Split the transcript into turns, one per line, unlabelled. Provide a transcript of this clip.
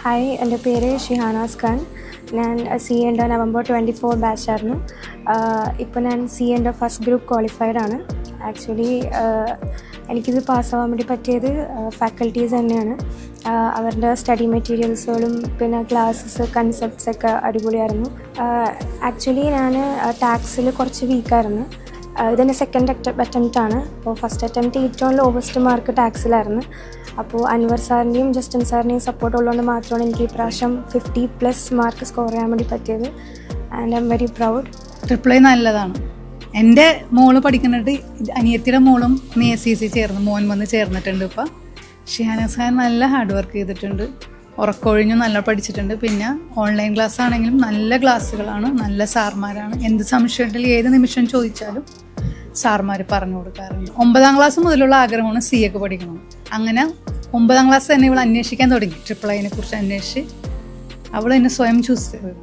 Hi, എൻ്റെ പേര് ഷിഹാനാസ് ഖാൻ. ഞാൻ സി എൻ്റെ നവംബർ 24 ബാച്ചായിരുന്നു. ഇപ്പോൾ ഞാൻ സി എൻ്റെ ഫസ്റ്റ് ഗ്രൂപ്പ് ക്വാളിഫൈഡ് ആണ്. ആക്ച്വലി എനിക്കിത് പാസ്സാവാൻ വേണ്ടി പറ്റിയത് ഫാക്കൽറ്റീസ് തന്നെയാണ്. അവരുടെ സ്റ്റഡി മെറ്റീരിയൽസുകളും പിന്നെ ക്ലാസ്സസ് കൺസെപ്റ്റ്സ് ഒക്കെ അടിപൊളിയായിരുന്നു. ആക്ച്വലി ഞാൻ ടാക്സിൽ കുറച്ച് വീക്കായിരുന്നു. ഇതെൻ്റെ സെക്കൻഡ് അറ്റംപ്റ്റാണ്. അപ്പോൾ ഫസ്റ്റ് അറ്റംപ്റ്റ് ഏറ്റവും ലോവസ്റ്റ് മാർക്ക് ടാക്സിലായിരുന്നു. അപ്പോൾ അൻവർ സാറിൻ്റെയും ജസ്റ്റിൻ സാറിൻ്റെയും സപ്പോർട്ട് ഉള്ളതുകൊണ്ട് മാത്രമാണ് എനിക്ക് ഈ പ്രാവശ്യം 50+ മാർക്ക് സ്കോർ ചെയ്യാൻ വേണ്ടി പറ്റിയത്. And I am very proud.
Triple I നല്ലതാണ്. എൻ്റെ മോള് പഠിക്കുന്നുണ്ട്, അനിയത്തിയുടെ മോളും ACC ചേർന്ന് മോൻ വന്ന് ചേർന്നിട്ടുണ്ട്. ഇപ്പോൾ ഷിഹാനാസ് ഖാൻ നല്ല ഹാർഡ് വർക്ക് ചെയ്തിട്ടുണ്ട്, ഉറക്കൊഴിഞ്ഞു നല്ല പഠിച്ചിട്ടുണ്ട്. പിന്നെ ഓൺലൈൻ ക്ലാസ് ആണെങ്കിലും നല്ല ക്ലാസ്സുകളാണ്, നല്ല സാർമാരാണ്. എന്ത് സംശയമുണ്ടെങ്കിൽ ഏത് നിമിഷം ചോദിച്ചാലും സാർമാർ പറഞ്ഞു കൊടുക്കാറുണ്ട്. 9ാം ക്ലാസ് മുതലുള്ള ആഗ്രഹമാണ് CA ഒക്കെ പഠിക്കണം. അങ്ങനെ 9ാം ക്ലാസ് തന്നെ ഇവൾ അന്വേഷിക്കാൻ തുടങ്ങി. ട്രിപ്പിൾ ഐനെ കുറിച്ച് അന്വേഷിച്ച് അവൾ എന്നെ സ്വയം ചൂസ് ചെയ്തത്.